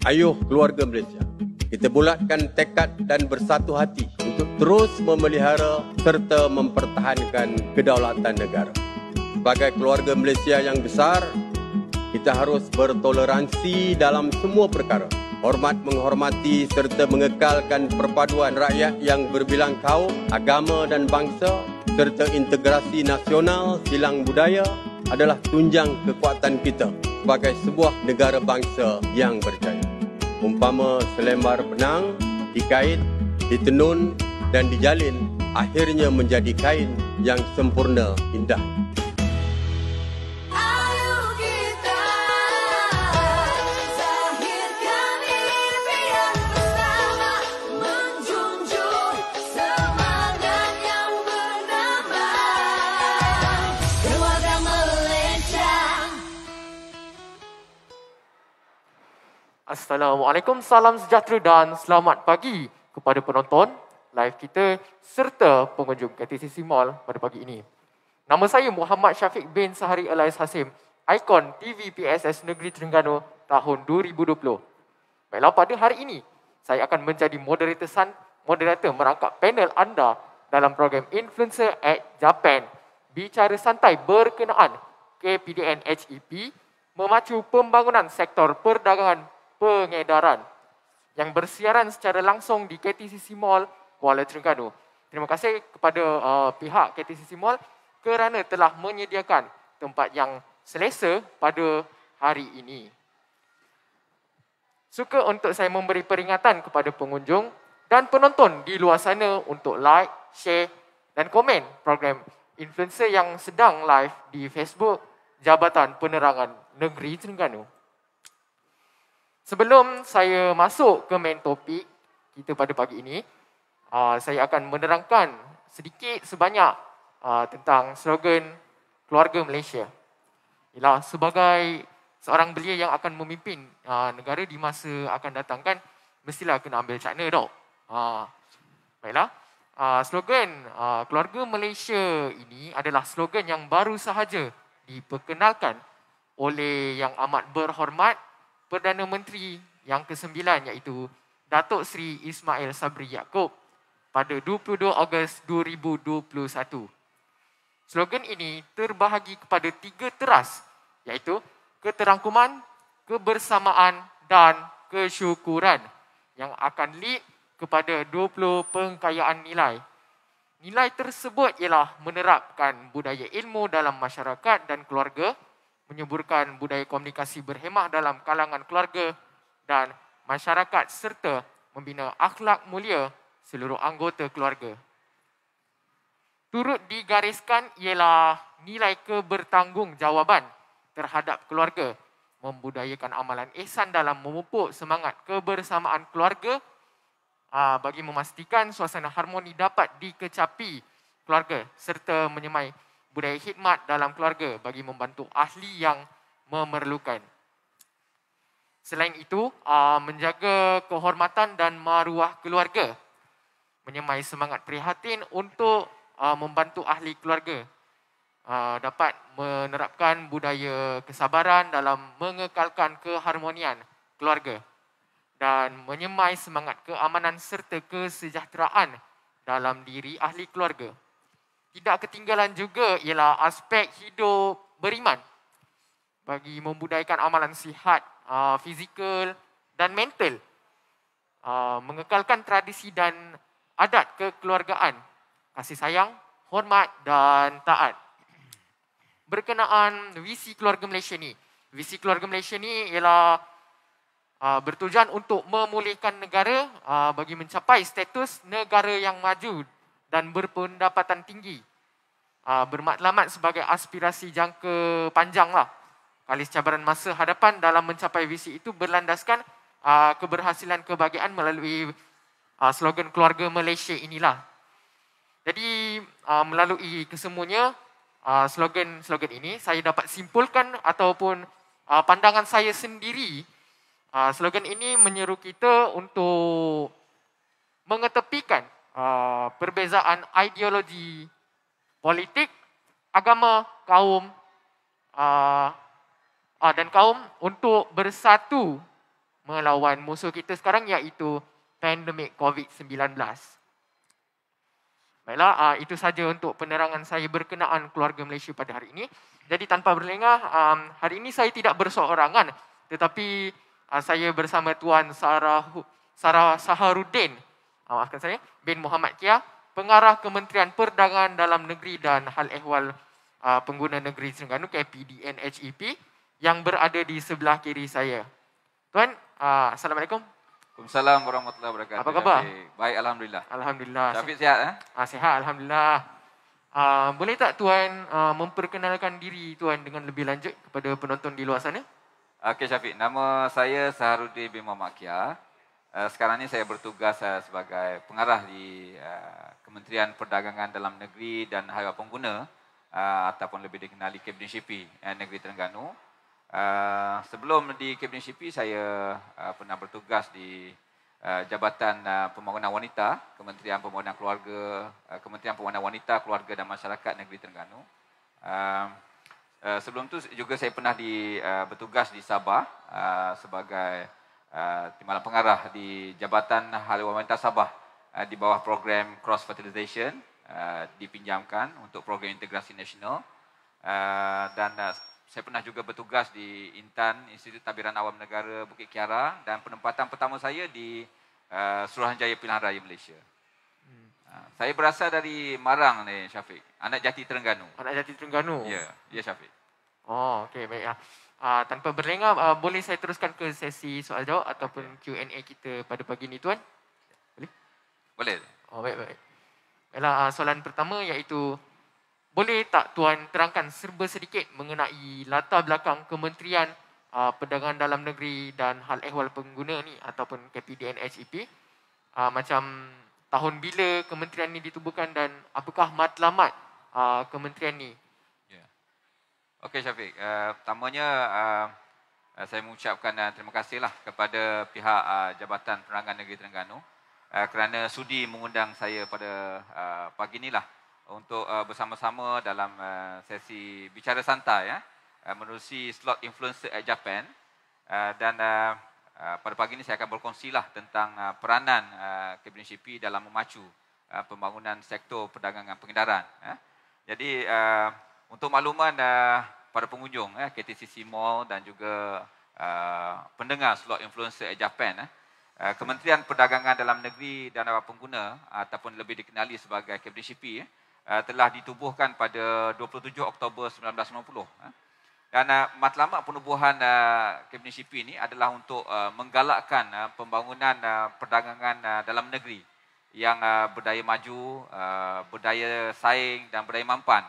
Ayuh keluarga Malaysia, kita bulatkan tekad dan bersatu hati untuk terus memelihara serta mempertahankan kedaulatan negara. Sebagai keluarga Malaysia yang besar, kita harus bertoleransi dalam semua perkara. Hormat menghormati serta mengekalkan perpaduan rakyat yang berbilang kaum, agama dan bangsa serta integrasi nasional silang budaya adalah tunjang kekuatan kita sebagai sebuah negara bangsa yang berjaya. Umpama selembar benang dikait, ditenun dan dijalin, akhirnya menjadi kain yang sempurna indah. Assalamualaikum, salam sejahtera dan selamat pagi kepada penonton live kita serta pengunjung KTCC Mall pada pagi ini. Nama saya Muhammad Syafiq bin Sahari Alias Hasim, ikon TV PSS Negeri Terengganu tahun 2020. Baiklah, pada hari ini saya akan menjadi moderator merangkap panel anda dalam program Influencer at Japan, bicara santai berkenaan KPDN HEP memacu pembangunan sektor perdagangan pengedaran yang bersiaran secara langsung di KTCC Mall Kuala Terengganu. Terima kasih kepada pihak KTCC Mall kerana telah menyediakan tempat yang selesa pada hari ini. Suka untuk saya memberi peringatan kepada pengunjung dan penonton di luar sana untuk like, share dan komen program influencer yang sedang live di Facebook Jabatan Penerangan Negeri Terengganu. Sebelum saya masuk ke main topik kita pada pagi ini, saya akan menerangkan sedikit sebanyak tentang slogan Keluarga Malaysia. Ialah sebagai seorang belia yang akan memimpin negara di masa akan datang kan, mestilah kena ambil cakna tau. Baiklah, slogan Keluarga Malaysia ini adalah slogan yang baru sahaja diperkenalkan oleh Yang Amat Berhormat Perdana Menteri yang ke-9 iaitu Datuk Seri Ismail Sabri Yaakob pada 22 Ogos 2021. Slogan ini terbahagi kepada 3 teras iaitu keterangkuman, kebersamaan dan kesyukuran yang akan lead kepada 20 pengkayaan nilai. Nilai tersebut ialah menerapkan budaya ilmu dalam masyarakat dan keluarga, menyuburkan budaya komunikasi berhemah dalam kalangan keluarga dan masyarakat serta membina akhlak mulia seluruh anggota keluarga. Turut digariskan ialah nilai kebertanggungjawaban terhadap keluarga, membudayakan amalan ihsan dalam memupuk semangat kebersamaan keluarga bagi memastikan suasana harmoni dapat dikecapi keluarga serta menyemai budaya khidmat dalam keluarga bagi membantu ahli yang memerlukan. Selain itu, menjaga kehormatan dan maruah keluarga, menyemai semangat prihatin untuk membantu ahli keluarga, dapat menerapkan budaya kesabaran dalam mengekalkan keharmonian keluarga dan menyemai semangat keamanan serta kesejahteraan dalam diri ahli keluarga. Tidak ketinggalan juga ialah aspek hidup beriman bagi membudayakan amalan sihat fizikal dan mental, mengekalkan tradisi dan adat kekeluargaan, kasih sayang, hormat dan taat. Berkenaan visi keluarga Malaysia ni, visi keluarga Malaysia ni ialah bertujuan untuk memulihkan negara bagi mencapai status negara yang maju dan berpendapatan tinggi, bermatlamat sebagai aspirasi jangka panjang lah. Kalis cabaran masa hadapan dalam mencapai visi itu berlandaskan keberhasilan kebahagiaan melalui slogan Keluarga Malaysia inilah. Jadi melalui kesemuanya slogan ini saya dapat simpulkan ataupun pandangan saya sendiri, slogan ini menyeru kita untuk mengetepikan perbezaan ideologi politik, agama, kaum dan kaum untuk bersatu melawan musuh kita sekarang iaitu pandemik COVID-19. Baiklah, itu saja untuk penerangan saya berkenaan keluarga Malaysia pada hari ini. Jadi tanpa berlengah, hari ini saya tidak berseorangan, tetapi saya bersama Tuan Sarah Saharuddin, maafkan saya, bin Muhammad Kia, Pengarah Kementerian Perdagangan Dalam Negeri dan Hal Ehwal Pengguna Negeri Terengganu KPDN HEP yang berada di sebelah kiri saya. Tuan, Assalamualaikum. Waalaikumsalam warahmatullahi wabarakatuh. Apa khabar? Syafiq. Baik, alhamdulillah. Alhamdulillah. Syafiq sihat? Sihat, alhamdulillah. Boleh tak Tuan memperkenalkan diri Tuan dengan lebih lanjut kepada penonton di luar sana? Okey Syafiq, nama saya Saharuddin bin Muhammad Kia. Sekarang ni saya bertugas sebagai pengarah di Kementerian Perdagangan Dalam Negeri dan Hal Ehwal Pengguna ataupun lebih dikenali Kabinet Shipi Negeri Terengganu. Sebelum di Kabinet Shipi saya pernah bertugas di Jabatan Pembangunan Wanita, Kementerian Pembangunan Keluarga, Kementerian Pembangunan Wanita, Keluarga dan Masyarakat Negeri Terengganu. Sebelum tu juga saya pernah bertugas di Sabah sebagai timbalan pengarah di Jabatan Hal Ehwal Wanita Sabah di bawah program Cross Fertilization dipinjamkan untuk program integrasi nasional, dan saya pernah juga bertugas di Intan, Institut Tabiran Awam Negara Bukit Kiara, dan penempatan pertama saya di Suruhanjaya Pilihan Raya Malaysia. Saya berasal dari Marang ni Syafiq, anak jati Terengganu. Anak jati Terengganu? Ya Syafiq. Oh, okey, baik. Tanpa berlengah, boleh saya teruskan ke sesi soal jawab ataupun Q&A kita pada pagi ini Tuan? Boleh? Boleh. Oh, baik. Baiklah, soalan pertama iaitu, boleh tak Tuan terangkan serba sedikit mengenai latar belakang Kementerian Perdagangan Dalam Negeri dan Hal Ehwal Pengguna ni ataupun KPDN HEP? Macam tahun bila kementerian ni ditubuhkan dan apakah matlamat kementerian ni? Okey Syafiq, pertamanya saya mengucapkan terima kasihlah kepada pihak Jabatan Penerangan Negeri Terengganu kerana sudi mengundang saya pada pagi inilah untuk bersama-sama dalam sesi bicara santai menerusi slot Influencer at Japan, dan pada pagi ini saya akan berkongsilah tentang peranan Kabinet Shipi dalam memacu pembangunan sektor perdagangan pengedaran. Jadi untuk makluman para pengunjung KTCC Mall dan juga pendengar slot Influencer at Japan, Kementerian Perdagangan Dalam Negeri dan Hal Ehwal Pengguna ataupun lebih dikenali sebagai Kabinet Shipi telah ditubuhkan pada 27 Oktober 1990. Dan matlamat penubuhan Kabinet Shipi ini adalah untuk menggalakkan pembangunan perdagangan dalam negeri yang berdaya maju, berdaya saing dan berdaya mampan,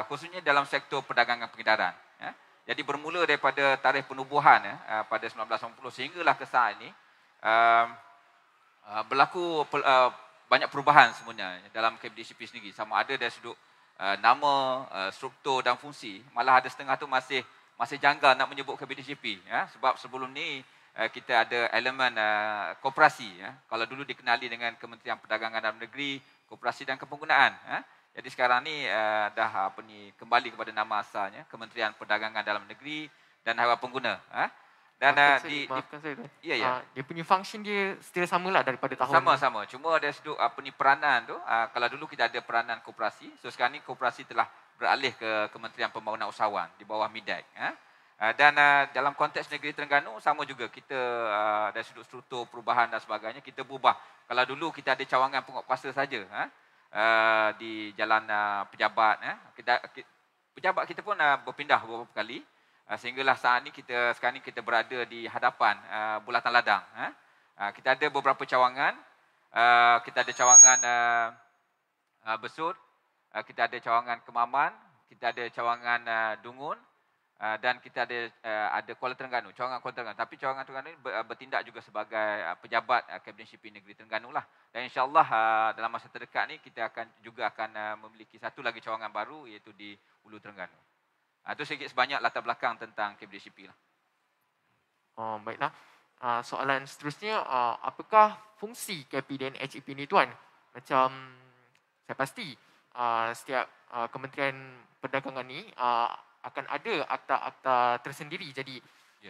khususnya dalam sektor perdagangan pengedaran. Jadi bermula daripada tarikh penubuhan pada 1990 sehinggalah ke saat ini, berlaku banyak perubahan sebenarnya dalam Kabinet Shipi sendiri. Sama ada dari sudut nama, struktur dan fungsi. Malah ada setengah tu masih janggal nak menyebut Kabinet Shipi. Sebab sebelum ni kita ada elemen koperasi. Kalau dulu dikenali dengan Kementerian Perdagangan Dalam Negeri, Koperasi dan Kepenggunaan. Jadi sekarang ni dah kembali kepada nama asalnya, Kementerian Perdagangan Dalam Negeri dan Hal Ehwal Pengguna. Dan maafkan saya. Ya. Dia punya function dia still samalah daripada tahun Sama. Cuma ada sudut peranan tu. Kalau dulu kita ada peranan koperasi, so sekarang ni koperasi telah beralih ke Kementerian Pembangunan Usahawan di bawah MIDEC. Dan dalam konteks negeri Terengganu sama juga, kita dari sudut struktur perubahan dan sebagainya kita berubah. Kalau dulu kita ada cawangan penguatkuasa saja di jalan pejabat, pejabat kita pun berpindah beberapa kali. Sehinggalah sekarang ni kita berada di hadapan bulatan ladang. Kita ada beberapa cawangan. Kita ada cawangan Besut, kita ada cawangan Kemaman, kita ada cawangan Dungun, dan kita ada Kuala Terengganu, cawangan Kuala Terengganu. Tapi cawangan Terengganu ini bertindak juga sebagai pejabat Kabinet Shipi Negeri Terengganu lah. Dan insyaAllah dalam masa terdekat ni kita akan memiliki satu lagi cawangan baru, iaitu di Hulu Terengganu. Itu sedikit sebanyak latar belakang tentang Kabinet Shipi lah. Baiklah. Soalan seterusnya, apakah fungsi KPDN HEP ni Tuan? Macam saya pasti setiap Kementerian Perdagangan ni akan ada akta-akta tersendiri. Jadi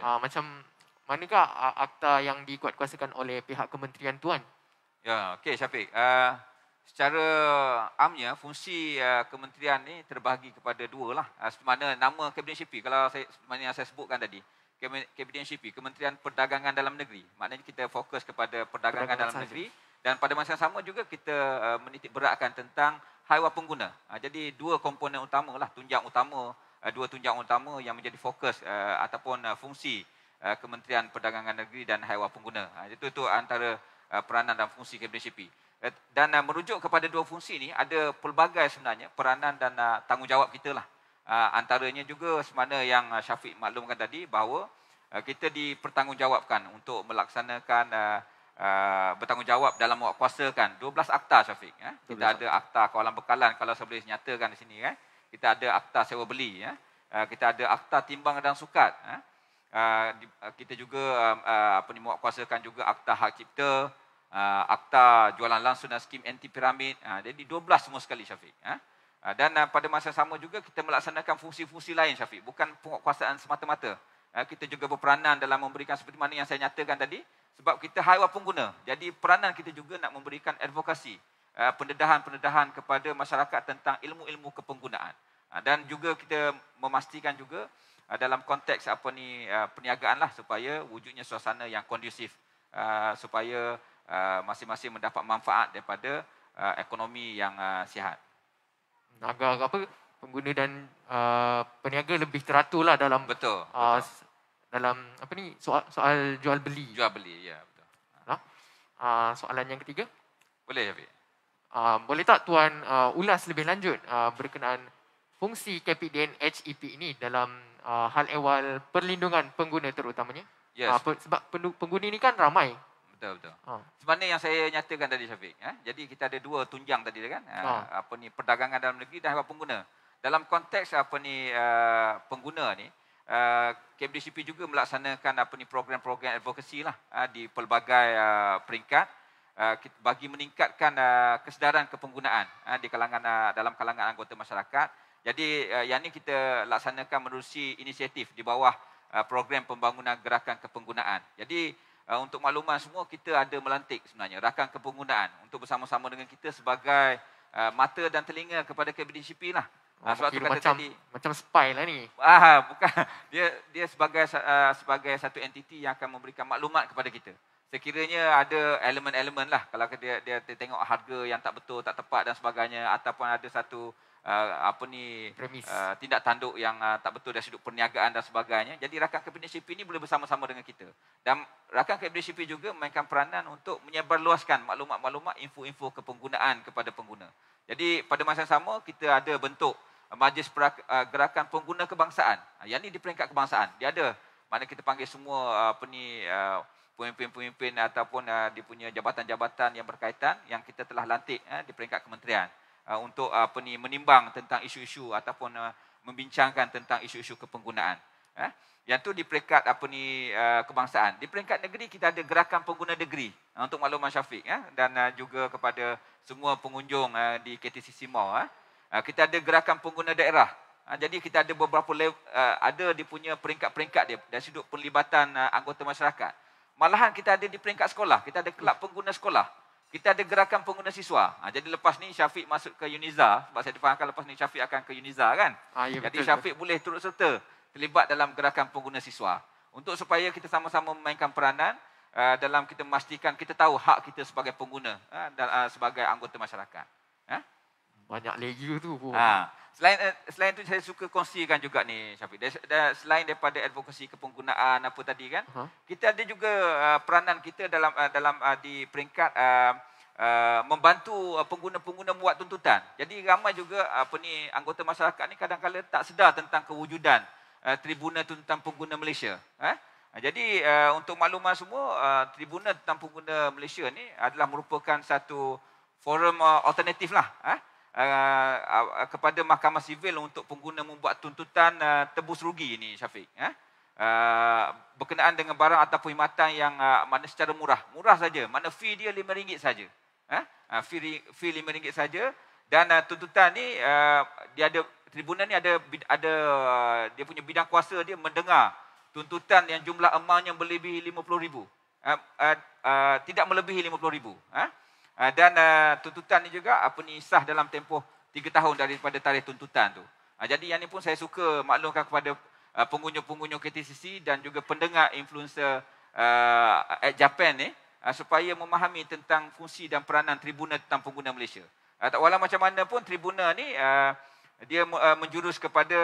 macam manakah akta yang dikuatkuasakan oleh pihak kementerian tuan? Ya, okey Syafiq. Secara amnya fungsi kementerian ni terbahagi kepada dua lah. Seperti mana nama Kabinet Syipi, kalau seperti mana yang saya sebutkan tadi, Kabinet Syipi, Kementerian Perdagangan Dalam Negeri. Maknanya kita fokus kepada perdagangan dalam sahaja. negeri, dan pada masa yang sama juga kita menitik beratkan tentang haiwan pengguna. Jadi dua komponen utama lah, dua tunjang utama yang menjadi fokus ataupun fungsi Kementerian Perdagangan Negeri dan Haiwan Pengguna. Itu antara peranan dan fungsi Kabinet Syipi. Dan merujuk kepada dua fungsi ini, ada pelbagai sebenarnya peranan dan tanggungjawab kita lah. Antaranya juga semana yang Syafiq maklumkan tadi, bahawa kita dipertanggungjawabkan untuk melaksanakan bertanggungjawab dalam menguatkuasakan 12 akta Syafiq. Kita ada akta kawalan bekalan, kalau saya boleh nyatakan di sini. Kita ada akta sewa beli. Kita ada akta timbang dan sukat. Kita juga menguatkuasakan juga akta hak cipta, akta jualan langsung dan skim anti piramid. Jadi 12 semua sekali Syafiq. Dan pada masa sama juga kita melaksanakan fungsi-fungsi lain Syafiq, bukan penguatkuasaan semata-mata. Kita juga berperanan dalam memberikan seperti mana yang saya nyatakan tadi, sebab kita haiwan pengguna. Jadi peranan kita juga nak memberikan advokasi, pendedahan-pendedahan kepada masyarakat tentang ilmu-ilmu kepenggunaan. Dan juga kita memastikan juga dalam konteks perniagaan lah, supaya wujudnya suasana yang kondusif, supaya masing-masing mendapat manfaat daripada ekonomi yang sihat. Agar pengguna dan peniaga lebih teratur lah dalam Betul. Dalam soal jual beli. Jual beli, ya betul. Soalan yang ketiga. Boleh Syafiq. Boleh tak tuan ulas lebih lanjut berkenaan fungsi KPDN HEP ini dalam hal ehwal perlindungan pengguna terutamanya? Yes. Sebab pengguna ini kan ramai. Betul. Sebenarnya yang saya nyatakan tadi Syafiq, jadi kita ada dua tunjang tadi kan, perdagangan dalam negeri dan haiwan pengguna. Dalam konteks pengguna ni, Kabinet Syipi juga melaksanakan program-program advokasi lah di pelbagai peringkat bagi meningkatkan kesedaran kepenggunaan di dalam kalangan anggota masyarakat. Jadi yang ni kita laksanakan menerusi inisiatif di bawah program pembangunan gerakan kepenggunaan. Jadi untuk makluman semua, kita ada melantik sebenarnya rakan kepenggunaan untuk bersama-sama dengan kita sebagai mata dan telinga kepada Kabinet Syipi lah. Sebab tu macam spy lah ni. Bukan. Dia sebagai satu entiti yang akan memberikan maklumat kepada kita. Sekiranya ada elemen-elemen lah, kalau dia tengok harga yang tak betul, tak tepat dan sebagainya, ataupun ada satu tindak tanduk yang tak betul dari sudut perniagaan dan sebagainya. Jadi rakan Kabinet Syipi ini boleh bersama-sama dengan kita. Dan rakan Kabinet Syipi juga memainkan peranan untuk menyebarluaskan maklumat-maklumat, info-info kepenggunaan kepada pengguna. Jadi pada masa yang sama, kita ada bentuk Majlis Gerakan Pengguna Kebangsaan. Yang ini di peringkat kebangsaan. Dia ada, mana kita panggil semua pemimpin-pemimpin ataupun dia punya jabatan-jabatan yang berkaitan yang kita telah lantik di peringkat kementerian untuk menimbang tentang isu-isu ataupun membincangkan tentang isu-isu kepenggunaan. Yang tu di peringkat kebangsaan. Di peringkat negeri kita ada Gerakan Pengguna Negeri, untuk makluman Syafiq dan juga kepada semua pengunjung di KTCC Mall. Kita ada Gerakan Pengguna Daerah. Jadi kita ada beberapa level, ada dia punya peringkat-peringkat dia dari sudut penglibatan anggota masyarakat. Malahan kita ada di peringkat sekolah, kita ada kelab pengguna sekolah. Kita ada Gerakan Pengguna Siswa. Jadi lepas ni Syafiq masuk ke UNIZA, sebab saya difahamkan lepas ni Syafiq akan ke UNIZA kan. Ya, jadi Syafiq boleh turut serta terlibat dalam Gerakan Pengguna Siswa. Untuk supaya kita sama-sama memainkan peranan dalam kita memastikan kita tahu hak kita sebagai pengguna dan sebagai anggota masyarakat. Banyak layer tu. Selain itu saya suka kongsikan juga ni Syafiq. Selain daripada advokasi kepenggunaan apa tadi kan, kita ada juga peranan kita dalam di peringkat membantu pengguna-pengguna membuat tuntutan. Jadi ramai juga anggota masyarakat ni kadang-kadang tak sedar tentang kewujudan Tribunal Tuntutan Pengguna Malaysia. Jadi untuk makluman semua, Tribunal Tentang Pengguna Malaysia ni adalah merupakan satu forum alternatif lah kepada Mahkamah Sivil untuk pengguna membuat tuntutan tebus rugi ni Syafiq. Berkenaan dengan barang atau perkhidmatan yang mana secara murah saja, mana fee dia RM5 saja. Fee RM5 saja, dan tuntutan ni dia ada, tribunal ni ada dia punya bidang kuasa dia mendengar tuntutan yang jumlah amountnya melebihi 50,000. Tidak melebihi 50,000. Dan tuntutan ini juga sah dalam tempoh 3 tahun daripada tarikh tuntutan tu. Jadi yang ni pun saya suka maklumkan kepada pengunjung-pengunjung KTCC dan juga pendengar influencer at Japan ni, supaya memahami tentang fungsi dan peranan tribunal tentang pengguna Malaysia. Walau macam mana pun tribunal ni dia menjurus kepada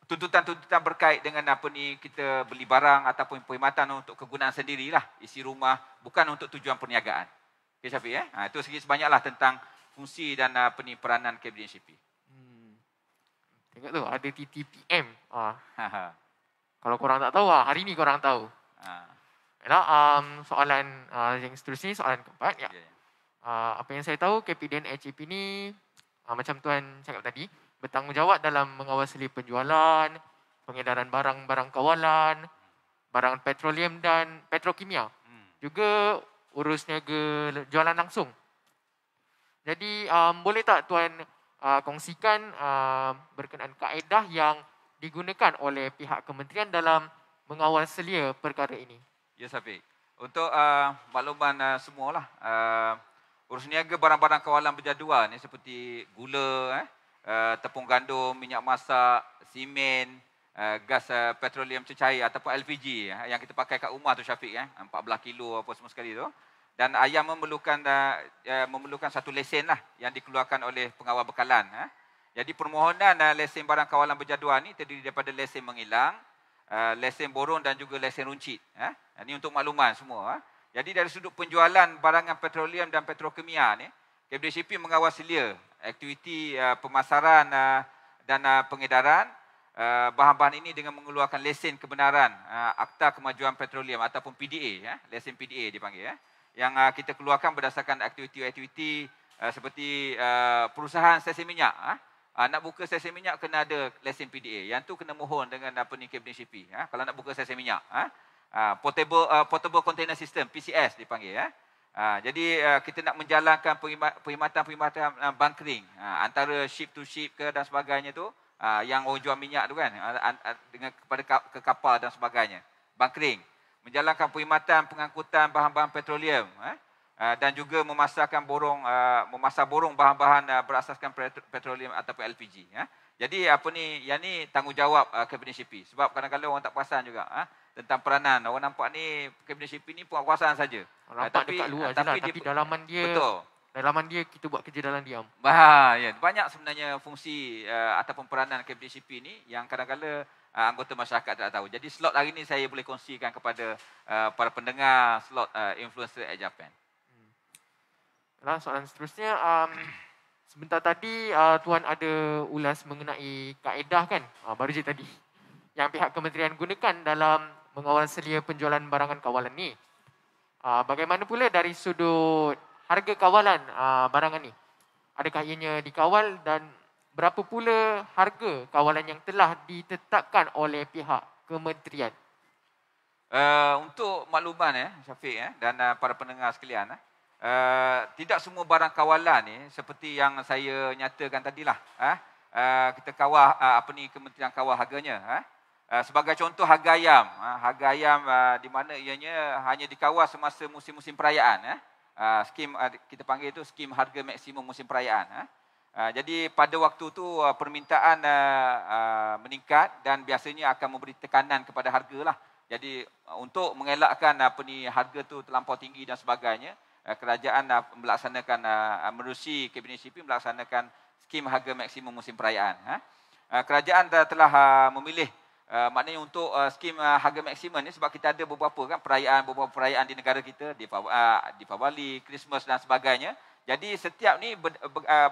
tuntutan-tuntutan berkait dengan kita beli barang ataupun perkhidmatan untuk kegunaan sendirilah, isi rumah, bukan untuk tujuan perniagaan. Okey Syafiq itu sedikit sebanyaklah tentang fungsi dan peranan Kabinet CP. Tengok tu ada TTPM. Kalau korang tak tahu, hari ni korang tahu. Soalan yang seterusnya, soalan keempat. Ya. Apa yang saya tahu, KPDN HAP ni macam Tuan cakap tadi, bertanggungjawab dalam mengawasi penjualan, pengedaran barang-barang kawalan, barang petroleum dan petrokimia. Juga urus niaga jualan langsung. Jadi boleh tak Tuan kongsikan berkenaan kaedah yang digunakan oleh pihak kementerian dalam mengawal selia perkara ini? Ya Syafiq. Untuk makluman semualah, urus niaga barang-barang kawalan berjadual ni seperti gula, tepung gandum, minyak masak, simen, gas petroleum cecair ataupun LPG yang kita pakai kat rumah tu Syafiq, 14 kilo apa semua sekali tu. Dan ayam memerlukan satu lesen lah yang dikeluarkan oleh pengawal bekalan. Jadi permohonan lesen barang kawalan berjadual ni terdiri daripada lesen mengilang, lesen borong dan juga lesen runcit. Ini untuk makluman semua. Jadi dari sudut penjualan barangan petroleum dan petrokimia ni, Kabinet CP mengawal selia aktiviti pemasaran dan pengedaran bahan-bahan ini dengan mengeluarkan lesen kebenaran Akta Kemajuan Petroleum ataupun PDA, lesen PDA dipanggil, yang kita keluarkan berdasarkan aktiviti-aktiviti seperti perusahaan stesen minyak. Nak buka stesen minyak kena ada lesen PDA. Yang tu kena mohon dengan Kabinet CP. Kalau nak buka stesen minyak, portable container system (PCS) dipanggil. Jadi kita nak menjalankan perkhidmatan bunkering antara ship to ship ke dan sebagainya tu, yang orang jual minyak tu kan, dengan kepada ke kapal dan sebagainya. Bunkering, menjalankan perkhidmatan pengangkutan bahan-bahan petroleum, dan juga memasar borong bahan-bahan berasaskan petroleum ataupun LPG. Jadi yang ni tanggungjawab Kabinet CP. Sebab kadang-kadang orang tak perasan juga tentang peranan. Orang nampak ni Kabinet CP ni pengawasan saja. Nampak dekat luar je lah, tapi dalaman dia, betul. Dalaman dia kita buat kerja dalam diam. Ya, banyak sebenarnya fungsi ataupun peranan Kabinet CP ni yang kadang-kadang anggota masyarakat tak tahu. Jadi slot hari ni saya boleh kongsikan kepada para pendengar slot influencer at Japan. Soalan seterusnya, sebentar tadi Tuan ada ulas mengenai kaedah kan, baru je tadi, yang pihak kementerian gunakan dalam mengawal selia penjualan barangan kawalan ni. Bagaimana pula dari sudut harga kawalan barangan ni? Adakah ianya dikawal dan berapa pula harga kawalan yang telah ditetapkan oleh pihak kementerian? Untuk makluman Syafiq dan para pendengar sekalian, tidak semua barang kawalan ni seperti yang saya nyatakan tadilah, kita kawal kementerian kawal harganya. Sebagai contoh harga ayam di mana ianya hanya dikawal semasa musim-musim perayaan, skim kita panggil itu skim harga maksimum musim perayaan. Jadi pada waktu tu permintaan meningkat dan biasanya akan memberi tekanan kepada harga lah. Jadi untuk mengelakkan harga tu terlampau tinggi dan sebagainya, kerajaan melaksanakan menerusi Kabinet CP melaksanakan skim harga maksimum musim perayaan. Kerajaan telah memilih maknanya untuk skim harga maksimum ni sebab kita ada beberapa perayaan di negara kita, Deepavali, Christmas dan sebagainya. Jadi setiap ni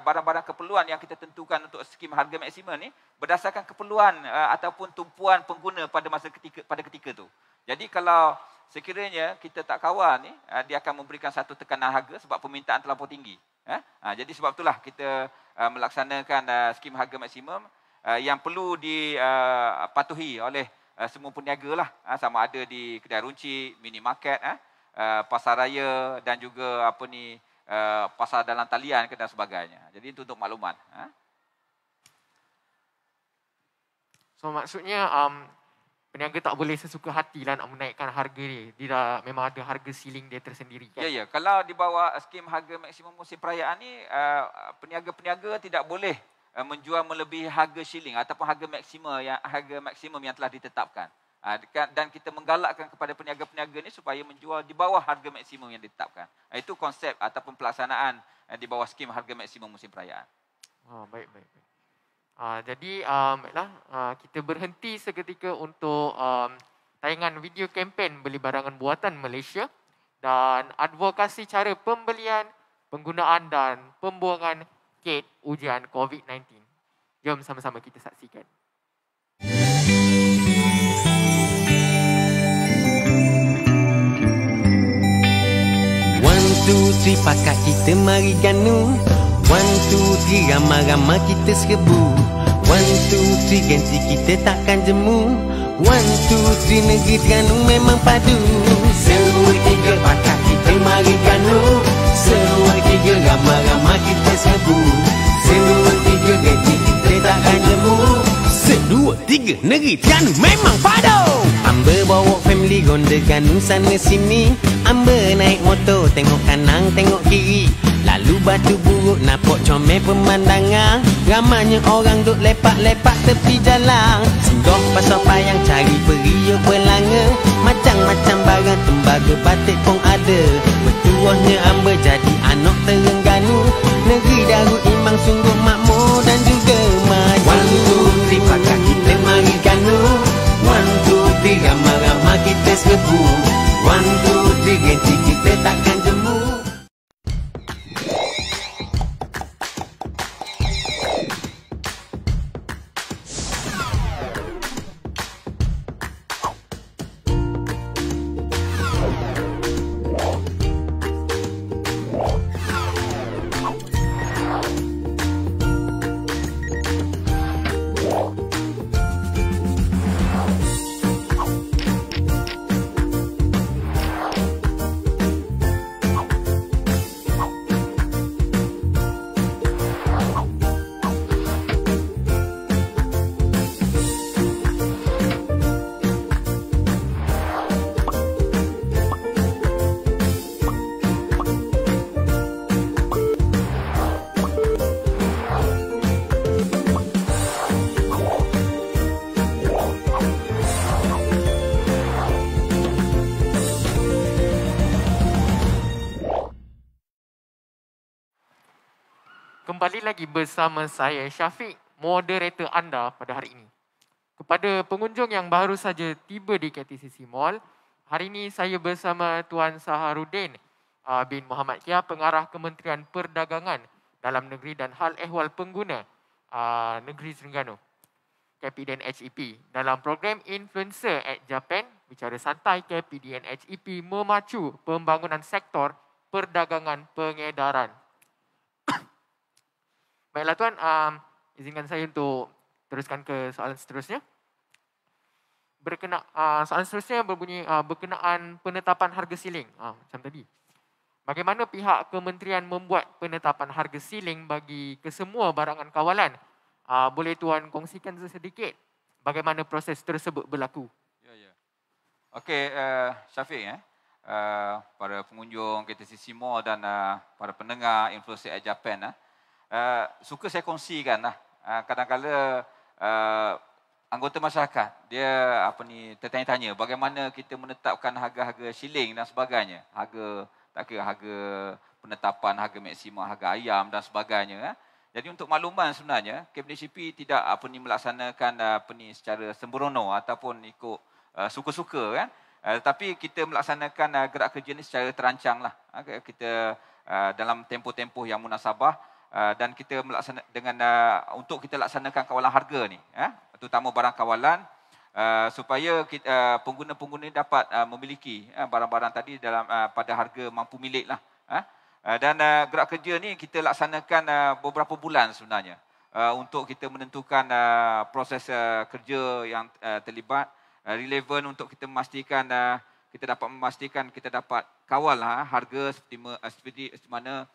barang-barang keperluan yang kita tentukan untuk skim harga maksimum ni berdasarkan keperluan ataupun tumpuan pengguna pada ketika tu. Jadi kalau sekiranya kita tak kawal ni, dia akan memberikan satu tekanan harga sebab permintaan terlampau tinggi. Jadi sebab itulah kita melaksanakan skim harga maksimum yang perlu dipatuhi oleh semua peniaga lah, sama ada di kedai runcit, minimarket, pasar raya dan juga pasar dalam talian dan sebagainya. Jadi itu untuk makluman. So maksudnya peniaga tak boleh sesuka hati lah nak menaikkan harga ni. Dia dah memang ada harga ceiling dia tersendiri kan. Ya. Kalau di bawah skim harga maksimum musim perayaan ni, peniaga-peniaga tidak boleh menjual melebihi harga ceiling ataupun harga maksimum yang telah ditetapkan. Dan kita menggalakkan kepada peniaga-peniaga ni supaya menjual di bawah harga maksimum yang ditetapkan. Itu konsep ataupun pelaksanaan di bawah skim harga maksimum musim perayaan. Baik. Jadi kita berhenti seketika untuk tayangan video kempen beli barangan buatan Malaysia dan advokasi cara pembelian, penggunaan dan pembuangan kit ujian COVID-19. Jom sama-sama kita saksikan. 1, 2, 3 pakat kita mari ganu. 1, 2, 3 ramai-ramai kita serbu. 1, 2, 3 gengsi kita takkan jemu. 1, 2, 3 negeri Terengganu memang padu. Semua 3 pakat kita mari ganu. Semua 3 ramai-ramai kita serbu. Semua 3 gengsi kita takkan jemu. 1, 2, 3 negeri Terengganu memang padu. Amber bawa family ronda Ganu sana sini. Amber naik motor tengok kanan tengok kiri. Lalu batu buruk nampak comel pemandangan. Ramanya orang duk lepak-lepak tepi jalan. Singgah pasal payang cari periuk belanga. Macam-macam barang tembaga batik pun ada. Bertuahnya Amber jadi anak Terengganu. Negeri Darul Imam sungguh makmur dan juga maju. 1, 2, 3 pakat kita mari Ganu. 1, 2, 3 ramai-ramai kita serbu. 1, 2, 3 gengsi kita takkan jemu. Kembali lagi bersama saya Syafiq, moderator anda pada hari ini. Kepada pengunjung yang baru saja tiba di KTCC Mall, hari ini saya bersama Tuan Saharuddin bin Muhammad Kia, Pengarah Kementerian Perdagangan Dalam Negeri dan Hal Ehwal Pengguna Negeri Terengganu, KPDN HEP. Dalam program Influencer at Japan, bicara santai, KPDN HEP memacu pembangunan sektor perdagangan pengedaran. Baiklah Tuan, izinkan saya untuk teruskan ke soalan seterusnya. Soalan seterusnya berbunyi berkenaan penetapan harga siling. Macam tadi. Bagaimana pihak kementerian membuat penetapan harga siling bagi kesemua barangan kawalan? Boleh Tuan kongsikan sedikit bagaimana proses tersebut berlaku? Ya. Okey, Syafiq, para pengunjung KTCC Mall dan para pendengar Influencer at Japan, suka saya kongsikan kadang-kadang anggota masyarakat dia tertanya-tanya bagaimana kita menetapkan harga-harga shilling dan sebagainya, harga penetapan harga maksimum harga ayam dan sebagainya. Jadi untuk makluman sebenarnya KPDHP tidak melaksanakan secara sembrono ataupun ikut suka-suka kan. Tapi kita melaksanakan gerak kerja ni secara terancang lah. Kita dalam tempoh-tempoh yang munasabah. Dan kita untuk kita laksanakan kawalan harga ni, terutama barang kawalan, supaya pengguna-pengguna dapat memiliki barang-barang tadi pada harga mampu milik lah. Dan gerak kerja ni kita laksanakan beberapa bulan sebenarnya untuk kita menentukan proses kerja yang terlibat, relevan untuk kita memastikan kita dapat kawal harga seperti mana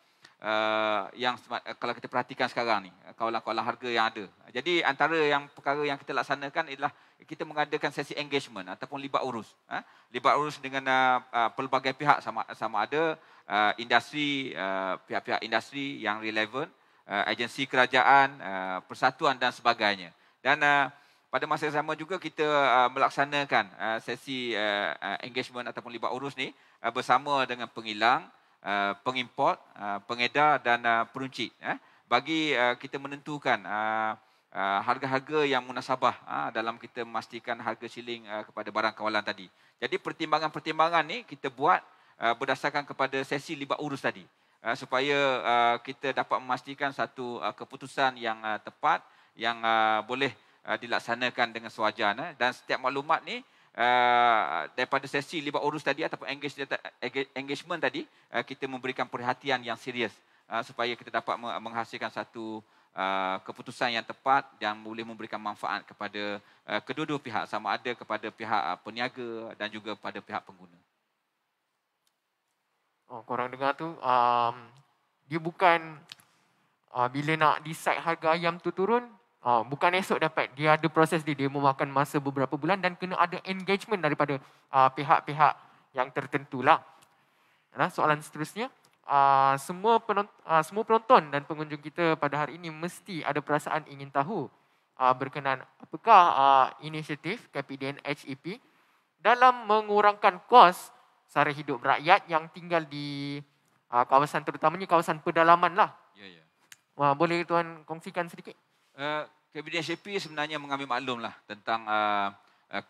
yang kalau kita perhatikan sekarang ni, kawalan-kawalan harga yang ada. Jadi antara yang perkara yang kita laksanakan ialah kita mengadakan sesi engagement ataupun libat urus. Libat urus dengan pelbagai pihak, sama ada industri, pihak-pihak industri yang relevan, agensi kerajaan, persatuan dan sebagainya. Dan pada masa yang sama juga kita melaksanakan sesi engagement ataupun libat urus ni bersama dengan pengilang, pengimport, pengedar dan peruncit, bagi kita menentukan harga-harga yang munasabah dalam kita memastikan harga shilling kepada barang kawalan tadi. Jadi pertimbangan-pertimbangan ni kita buat berdasarkan kepada sesi libat urus tadi, supaya kita dapat memastikan satu keputusan yang tepat, yang boleh dilaksanakan dengan sewajar, dan setiap maklumat ni daripada sesi libat urus tadi ataupun engagement tadi, kita memberikan perhatian yang serius supaya kita dapat menghasilkan satu keputusan yang tepat yang boleh memberikan manfaat kepada kedua-dua pihak, sama ada kepada pihak peniaga dan juga pada pihak pengguna. Korang dengar tu, dia bukan bila nak decide harga ayam tu turun, bukan esok dapat. Dia ada proses dia memakan masa beberapa bulan dan kena ada engagement daripada pihak-pihak yang tertentu lah. Soalan seterusnya, semua penonton dan pengunjung kita pada hari ini mesti ada perasaan ingin tahu berkenaan apakah inisiatif KPDN HEP dalam mengurangkan kos sara hidup rakyat yang tinggal di kawasan, terutamanya kawasan pedalaman lah. Ya. Boleh tuan kongsikan sedikit? KPDN HEP sebenarnya mengambil maklum lah tentang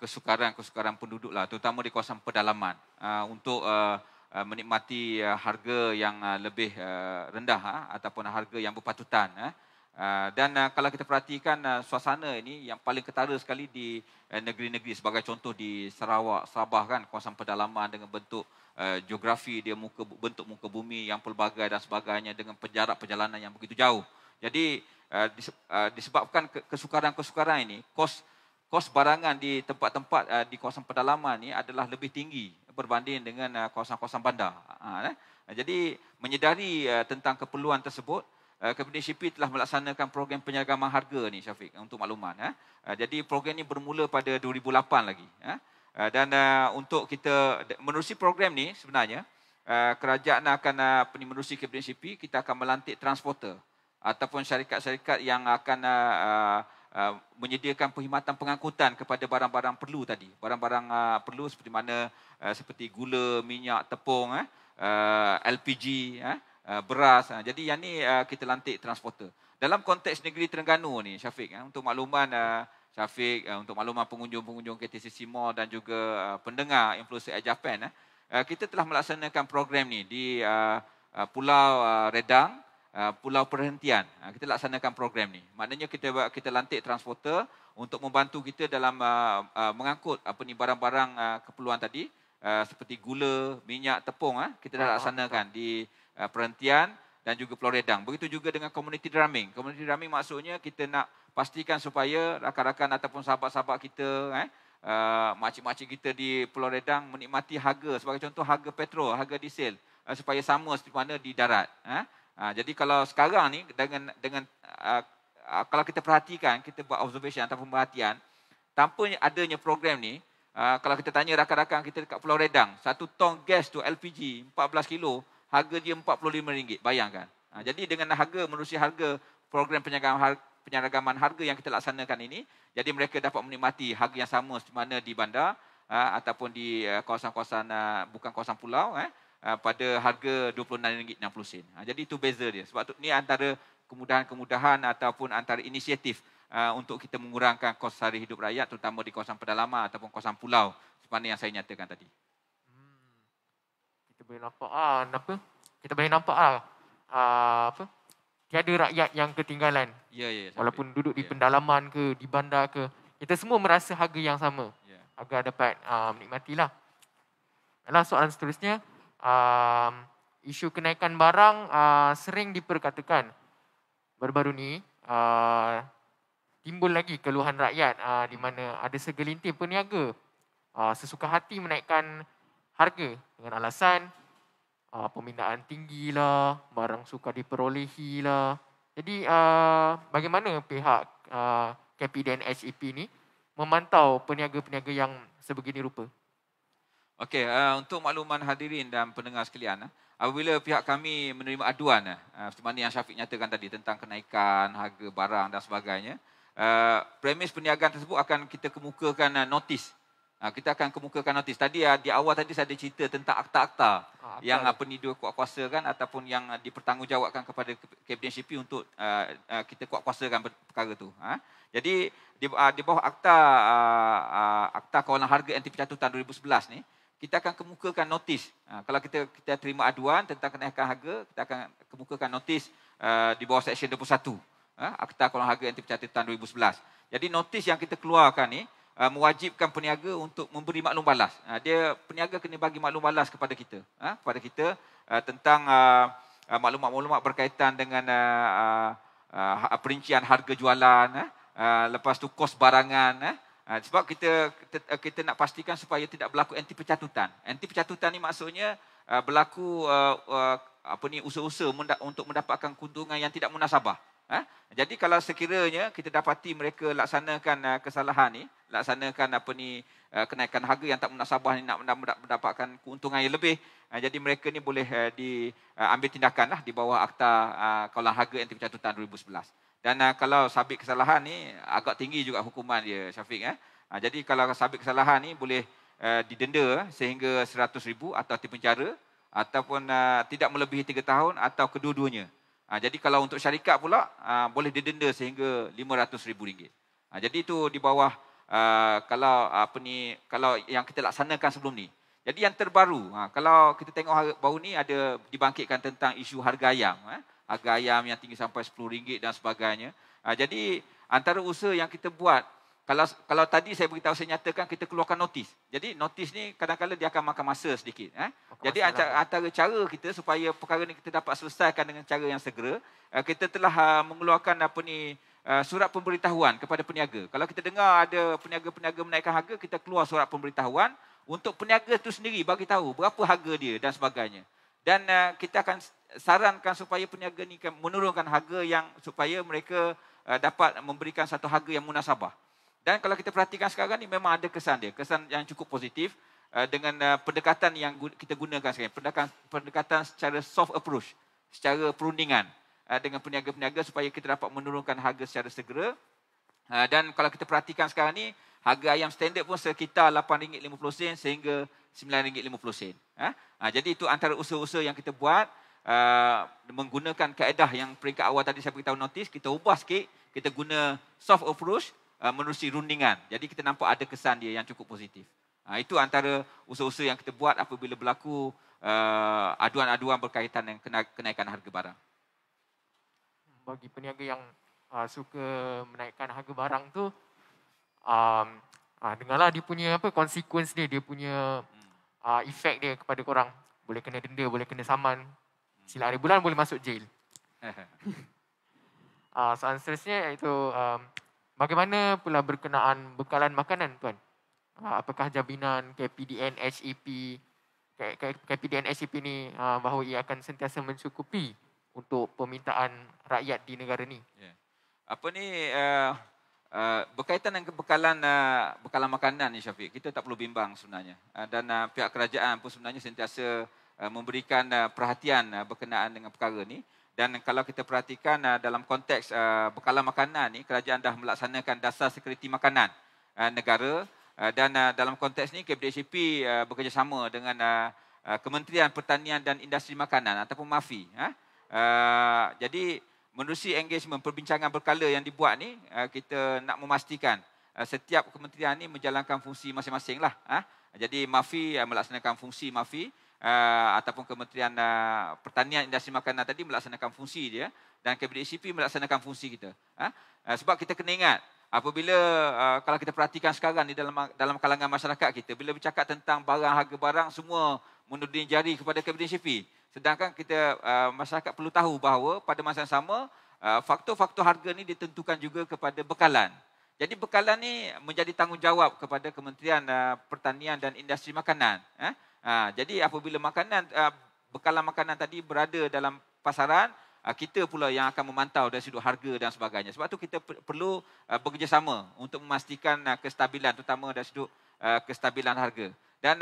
kesukaran penduduk lah, terutama di kawasan pedalaman, untuk menikmati harga yang lebih rendah ataupun harga yang berpatutan. Dan kalau kita perhatikan suasana ini yang paling ketara sekali di negeri-negeri, sebagai contoh di Sarawak, Sabah kan, kawasan pedalaman dengan bentuk geografi dia, bentuk muka bumi yang pelbagai dan sebagainya, dengan jarak perjalanan yang begitu jauh. Jadi disebabkan kesukaran-kesukaran ini, kos barangan di tempat-tempat di kawasan pedalaman ni adalah lebih tinggi berbanding dengan kawasan-kawasan bandar. Jadi menyedari tentang keperluan tersebut, KPDN HEP telah melaksanakan program penyeragaman harga ni, Syafiq, untuk makluman. Jadi program ni bermula pada 2008 lagi. Dan untuk kita menerusi program ni, sebenarnya kerajaan akan menerusi KPDN HEP, kita akan melantik transporter ataupun syarikat-syarikat yang akan menyediakan perkhidmatan pengangkutan kepada barang-barang perlu tadi. Barang-barang perlu seperti mana, seperti gula, minyak, tepung, LPG, beras. Jadi yang ni kita lantik transporter. Dalam konteks negeri Terengganu ni, Syafiq, untuk makluman Syafiq, untuk makluman pengunjung-pengunjung KTCC Mall dan juga pendengar Influencer Air Japan, kita telah melaksanakan program ni di Pulau Redang, Pulau Perhentian. Kita laksanakan program ni. Maknanya kita lantik transporter untuk membantu kita dalam mengangkut barang-barang keperluan tadi, seperti gula, minyak, tepung. Kita dah laksanakan di Perhentian dan juga Pulau Redang. Begitu juga dengan community drumming. Community drumming maksudnya kita nak pastikan supaya rakan-rakan ataupun sahabat-sahabat kita, makcik-makcik kita di Pulau Redang menikmati harga, sebagai contoh harga petrol, harga diesel, supaya sama seperti mana di darat. Jadi kalau sekarang ni dengan kalau kita perhatikan, kita buat observation ataupun perhatian, tanpa adanya program ni, kalau kita tanya rakan-rakan kita dekat Pulau Redang, satu tong gas tu LPG 14 kilo, harga dia RM45, bayangkan. Jadi dengan menerusi harga program penyeragaman harga yang kita laksanakan ini, jadi mereka dapat menikmati harga yang sama seperti mana di bandar ataupun di kawasan-kawasan bukan kawasan pulau, pada harga RM26.60. Jadi itu beza dia. Sebab tu ni antara kemudahan-kemudahan ataupun antara inisiatif untuk kita mengurangkan kos sara hidup rakyat, terutama di kawasan pedalaman ataupun kawasan pulau, seperti yang saya nyatakan tadi. Kita boleh nampak kita boleh nampak tiada rakyat yang ketinggalan. Ya, walaupun duduk di pendalaman ke, di bandar ke, kita semua merasa harga yang sama. Agar dapat menikmatilah. Soalan seterusnya, isu kenaikan barang sering diperkatakan. Baru-baru ni timbul lagi keluhan rakyat di mana ada segelintir peniaga sesuka hati menaikkan harga dengan alasan Pembinaan tinggi lah, barang sukar diperolehi lah. Jadi bagaimana pihak KPDN SEP ni memantau peniaga-peniaga yang sebegini rupa? Okey, untuk makluman hadirin dan pendengar sekalian, apabila pihak kami menerima aduan, seperti mana yang Syafiq nyatakan tadi tentang kenaikan harga barang dan sebagainya, premis perniagaan tersebut akan kita kemukakan notis. Kita akan kemukakan notis. Tadi di awal tadi saya ada cerita tentang akta-akta yang dikuat kuasakan ataupun yang dipertanggungjawabkan kepada KPDN SEP untuk kita kuat kuasakan perkara itu. Jadi di bawah akta kawalan harga anti pencatutan 2011 ni, kita akan kemukakan notis. Kalau kita terima aduan tentang kenaikan harga, kita akan kemukakan notis di bawah Seksyen 21. Akta kawalan harga anti pencatutan 2011. Jadi notis yang kita keluarkan ni mewajibkan peniaga untuk memberi maklum balas. Peniaga kena bagi maklum balas kepada kita. Tentang maklumat-maklumat berkaitan dengan perincian harga jualan, lepas tu kos barangan. Sebab kita nak pastikan supaya tidak berlaku anti pencatutan. Anti pencatutan ni maksudnya berlaku usaha-usaha untuk mendapatkan keuntungan yang tidak munasabah. Jadi kalau sekiranya kita dapati mereka laksanakan kesalahan ni, laksanakan kenaikan harga yang tak munasabah ni, nak mendapatkan keuntungan yang lebih, jadi mereka ni boleh diambil tindakan lah di bawah akta kawalan harga anti pencatutan 2011. Dan kalau sabit kesalahan ni agak tinggi juga hukuman dia, Syafiq. Jadi kalau sabit kesalahan ni boleh didenda sehingga RM100,000 atau dipenjara, ataupun tidak melebihi 3 tahun atau kedua-duanya. Jadi kalau untuk syarikat pula boleh didenda sehingga RM500,000. Jadi itu di bawah kalau yang kita laksanakan sebelum ni. Jadi yang terbaru, kalau kita tengok baru ni ada dibangkitkan tentang isu harga ayam. Harga ayam yang tinggi sampai RM10 dan sebagainya. Jadi antara usaha yang kita buat, kalau tadi saya beritahu, saya nyatakan kita keluarkan notis. Jadi notis ni kadang-kadang dia akan makan masa sedikit. Jadi antara cara kita supaya perkara ni kita dapat selesaikan dengan cara yang segera, kita telah mengeluarkan surat pemberitahuan kepada peniaga. Kalau kita dengar ada peniaga-peniaga menaikkan harga, kita keluar surat pemberitahuan untuk peniaga itu sendiri bagi tahu berapa harga dia dan sebagainya. Dan kita akan sarankan supaya peniaga ni menurunkan harga yang supaya mereka dapat memberikan satu harga yang munasabah. Dan kalau kita perhatikan sekarang ni memang ada kesan dia, kesan yang cukup positif dengan pendekatan yang kita gunakan sekarang, pendekatan secara soft approach, secara perundingan dengan peniaga-peniaga supaya kita dapat menurunkan harga secara segera. Dan kalau kita perhatikan sekarang ni, harga ayam standard pun sekitar RM8.50 sehingga RM9.50. Jadi itu antara usaha-usaha yang kita buat menggunakan kaedah yang peringkat awal tadi saya beritahu notis, kita ubah sikit, kita guna soft approach menerusi rundingan. Jadi kita nampak ada kesan dia yang cukup positif. Itu antara usaha-usaha yang kita buat apabila berlaku aduan-aduan berkaitan dengan kenaikan harga barang. Bagi peniaga yang suka menaikkan harga barang tu, dengarlah dia punya consequence dia punya efek dia kepada korang. Boleh kena denda, boleh kena saman. Silap hari bulan boleh masuk jail. Soalan seterusnya iaitu bagaimana pula berkenaan bekalan makanan, Tuan? Apakah jaminan KPDN SEP ni bahawa ia akan sentiasa mencukupi untuk permintaan rakyat di negara ni? Berkaitan dengan bekalan makanan ni, Syafiq, kita tak perlu bimbang sebenarnya. Dan pihak kerajaan pun sebenarnya sentiasa memberikan perhatian berkenaan dengan perkara ni. Dan kalau kita perhatikan dalam konteks bekalan makanan ni, kerajaan dah melaksanakan dasar sekuriti makanan negara. Dan dalam konteks ni KPDN SEP bekerjasama dengan Kementerian Pertanian dan Industri Makanan ataupun MAFI. Jadi menerusi engagement perbincangan berkala yang dibuat ni, kita nak memastikan setiap kementerian ni menjalankan fungsi masing-masing lah. Jadi MAFI melaksanakan fungsi MAFI, ataupun Kementerian Pertanian Industri Makanan tadi melaksanakan fungsi dia, dan KPDN SEP melaksanakan fungsi kita. Sebab kita kena ingat, apabila kalau kita perhatikan sekarang ni dalam kalangan masyarakat kita, bila bercakap tentang harga barang, semua menuding jari kepada KPDN SEP. Sedangkan kita masyarakat perlu tahu bahawa pada masa yang sama faktor-faktor harga ni ditentukan juga kepada bekalan. Jadi bekalan ni menjadi tanggungjawab kepada Kementerian Pertanian dan Industri Makanan. Jadi apabila makanan bekalan makanan tadi berada dalam pasaran, kita pula yang akan memantau dari sudut harga dan sebagainya. Sebab tu kita perlu bekerjasama untuk memastikan kestabilan, terutama dari sudut kestabilan harga. Dan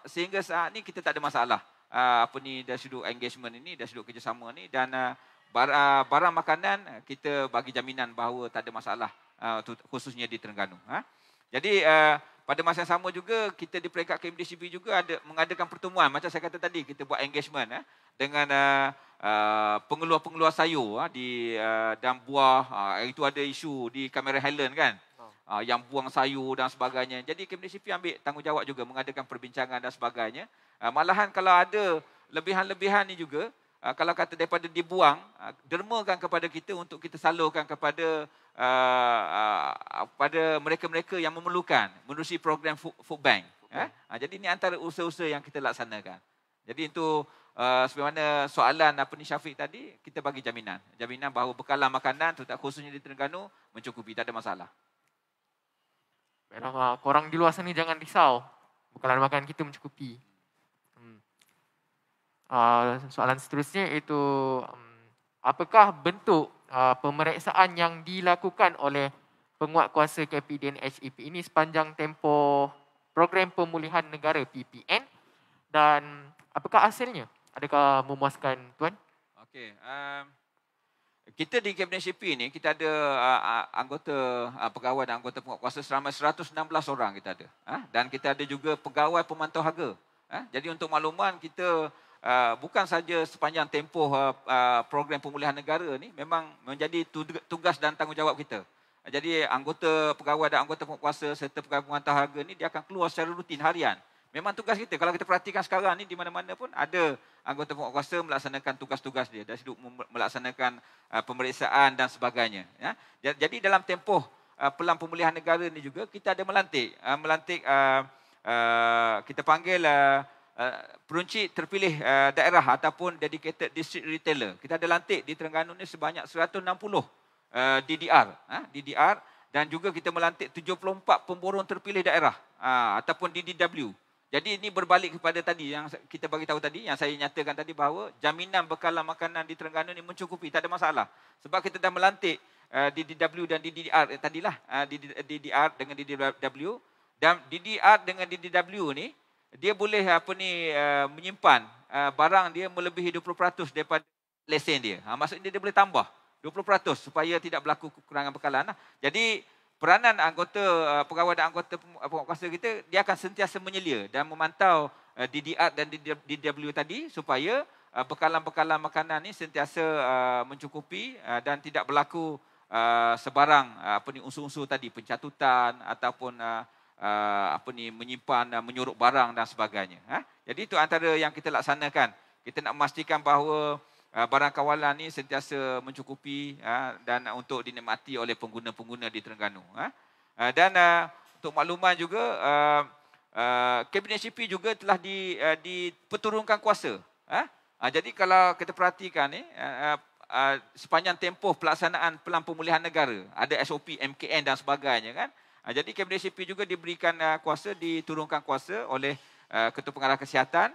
sehingga saat ni kita tak ada masalah dari sudut engagement ini, dari sudut kerjasama ni, dan barang makanan kita bagi jaminan bahawa tak ada masalah, khususnya di Terengganu. Jadi pada masa yang sama juga kita di peringkat KMDCP juga mengadakan pertemuan, macam saya kata tadi, kita buat engagement dengan pengeluar-pengeluar sayur dan buah. Itu ada isu di Cameron Highland kan, yang buang sayur dan sebagainya. Jadi KMDCP ambil tanggungjawab juga mengadakan perbincangan dan sebagainya. Malahan kalau ada lebihan-lebihan ni juga, kalau kata daripada dibuang, dermakan kepada kita untuk kita salurkan kepada pada mereka-mereka yang memerlukan menerusi program food bank. Jadi ini antara usaha-usaha yang kita laksanakan. Jadi itu sebagaimana soalan Syafiq tadi, kita bagi jaminan bahawa bekalan makanan terutama khususnya di Terengganu mencukupi, tak ada masalah. Baiklah, korang di luar sana jangan risau, bekalan makanan kita mencukupi. Soalan seterusnya iaitu apakah bentuk pemeriksaan yang dilakukan oleh penguatkuasa KPDN HEP ini sepanjang tempoh program pemulihan negara PPN, dan apakah hasilnya? Adakah memuaskan Tuan? Okey, kita di Kabinet HEP ni kita ada anggota pegawai dan anggota penguatkuasa seramai 116 orang kita ada. Dan kita ada juga pegawai pemantau harga. Jadi untuk makluman, kita bukan saja sepanjang tempoh program pemulihan negara ni memang menjadi tugas dan tanggungjawab kita. Jadi anggota pegawai dan anggota penguatkuasa serta pegawai pemantau harga ni dia akan keluar secara rutin harian. Memang tugas kita. Kalau kita perhatikan sekarang ni di mana-mana pun ada anggota penguatkuasa melaksanakan tugas-tugas dia dari sudut melaksanakan pemeriksaan dan sebagainya. Jadi dalam tempoh pelan pemulihan negara ni juga kita ada melantik kita panggil peruncit terpilih daerah ataupun dedicated district retailer. Kita ada lantik di Terengganu ni sebanyak 160 DDR, dan juga kita melantik 74 pemborong terpilih daerah ataupun DDW. Jadi ini berbalik kepada tadi yang kita bagi tahu tadi, yang saya nyatakan tadi, bahawa jaminan bekalan makanan di Terengganu ni mencukupi, tak ada masalah. Sebab kita dah melantik DDW dan DDR tadilah, DDR dengan DDW, dan DDR dengan DDW ni dia boleh menyimpan barang dia melebihi 20% daripada lesen dia. Maksudnya dia boleh tambah 20% supaya tidak berlaku kekurangan bekalan. Jadi peranan anggota pegawai dan anggota penguatkuasa kita, dia akan sentiasa menyelia dan memantau DDR dan DDW tadi supaya bekalan-bekalan makanan ni sentiasa mencukupi dan tidak berlaku sebarang unsur-unsur tadi, pencatutan ataupun menyimpan, menyuruk barang dan sebagainya. Jadi itu antara yang kita laksanakan. Kita nak memastikan bahawa barang kawalan ni sentiasa mencukupi dan untuk dinikmati oleh pengguna-pengguna di Terengganu. Dan untuk makluman juga, Kabinet HEP juga telah diperturunkan kuasa. Jadi kalau kita perhatikan ni, sepanjang tempoh pelaksanaan pelan pemulihan negara, ada SOP, MKN dan sebagainya kan. Jadi Kabinet HEP juga diberikan kuasa, diturunkan kuasa oleh Ketua Pengarah Kesihatan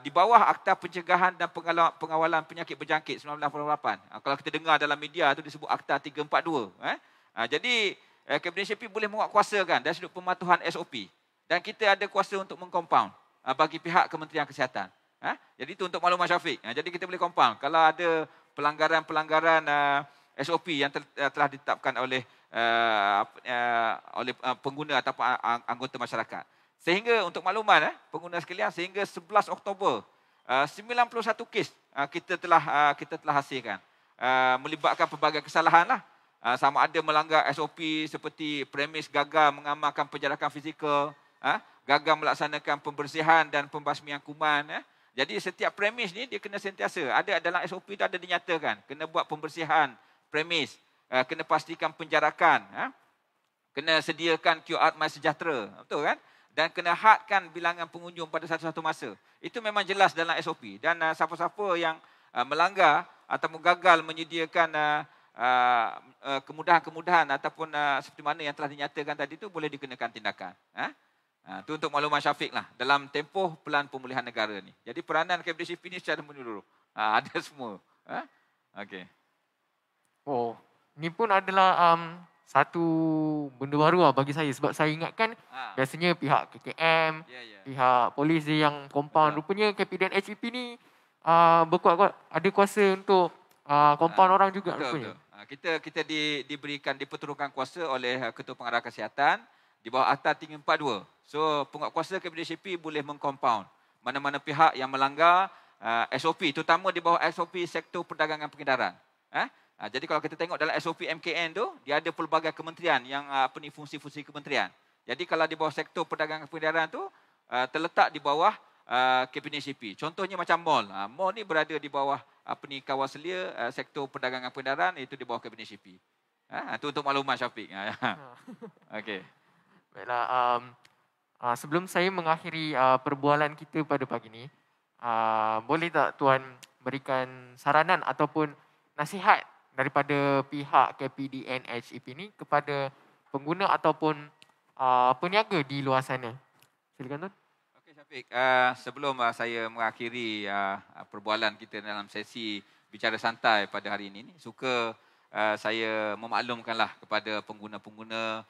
di bawah Akta Pencegahan dan Pengawalan Penyakit Berjangkit 1988. Kalau kita dengar dalam media itu disebut Akta 342. Jadi Kabinet HEP boleh menguatkuasakan dari sudut pematuhan SOP, dan kita ada kuasa untuk mengkompaun bagi pihak Kementerian Kesihatan. Jadi itu untuk makluman Syafiq. Jadi kita boleh kompaun kalau ada pelanggaran-pelanggaran SOP yang telah ditetapkan oleh pengguna atau anggota masyarakat. Sehingga untuk makluman pengguna sekalian, sehingga 11 Oktober 91 kes kita telah hasilkan, melibatkan pelbagai kesalahan lah. Sama ada melanggar SOP seperti premis gagal mengamalkan penjarakan fizikal, gagal melaksanakan pembersihan dan pembasmian kuman. Jadi setiap premis ni dia kena sentiasa ada dalam SOP tu, ada dinyatakan kena buat pembersihan premis, kena pastikan penjarakan, kena sediakan QR MySejahtera, betul kan? Dan kena hadkan bilangan pengunjung pada satu-satu masa. Itu memang jelas dalam SOP. Dan siapa-siapa yang melanggar atau gagal menyediakan kemudahan-kemudahan ataupun seperti mana yang telah dinyatakan tadi itu, boleh dikenakan tindakan. Itu untuk maklumat Syafiq lah dalam tempoh pelan pemulihan negara ni. Jadi peranan Kabinet CP ni secara menyeluruh. Ada semua. Okey. Oh, ni pun adalah satu benda baru lah bagi saya. Sebab saya ingatkan biasanya pihak KKM, pihak polis dia yang compound. Rupanya Kabinet HEP ni berkuat-kuat, ada kuasa untuk compound orang juga rupanya. Kita diberikan, diperturunkan kuasa oleh Ketua Pengarah Kesihatan di bawah Akta 342. So, penguatkuasa Kabinet CP boleh mengcompound mana-mana pihak yang melanggar SOP, terutama di bawah SOP Sektor Perdagangan Pengedaran. Jadi kalau kita tengok dalam SOP MKN tu, dia ada pelbagai kementerian yang fungsi-fungsi kementerian. Jadi kalau di bawah Sektor Perdagangan Pengedaran tu, terletak di bawah Kabinet CP. Contohnya macam mall. Mall ni berada di bawah Kawaselia, Sektor Perdagangan Pengedaran, itu di bawah Kabinet CP. Itu untuk maklumat Syafiq. Okey. Baiklah, sebelum saya mengakhiri perbualan kita pada pagi ini, boleh tak Tuan berikan saranan ataupun nasihat daripada pihak KPDN HEP ini kepada pengguna ataupun peniaga di luar sana? Silakan Tuan. Okey Syafiq, sebelum saya mengakhiri perbualan kita dalam sesi bicara santai pada hari ini, suka saya memaklumkanlah kepada pengguna-pengguna,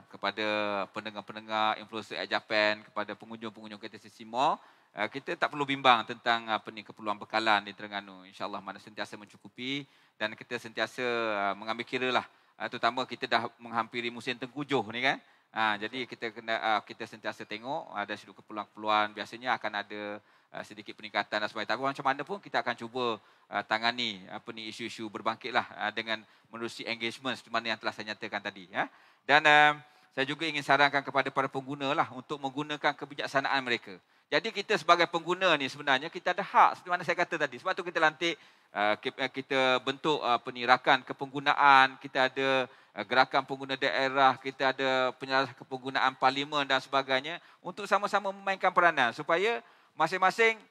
kepada pendengar-pendengar Influencer at Japan, kepada pengunjung-pengunjung KTCC Mall, kita tak perlu bimbang tentang keperluan bekalan di Terengganu. InsyaAllah mana sentiasa mencukupi dan kita sentiasa mengambil kira lah. Terutama kita dah menghampiri musim tengkujuh ni kan. Jadi kita sentiasa tengok ada sedikit keperluan-keperluan. Biasanya akan ada sedikit peningkatan dan sebagainya. Tapi macam mana pun kita akan cuba tangani isu-isu berbangkit lah dengan menerusi engagement seperti mana yang telah saya nyatakan tadi. Dan saya juga ingin sarankan kepada para pengguna lah untuk menggunakan kebijaksanaan mereka. Jadi kita sebagai pengguna ni sebenarnya kita ada hak seperti mana saya kata tadi. Sebab tu kita lantik, kita bentuk rakan kepenggunaan, kita ada gerakan pengguna daerah, kita ada penyelesaian kepenggunaan parlimen dan sebagainya untuk sama-sama memainkan peranan supaya masing-masing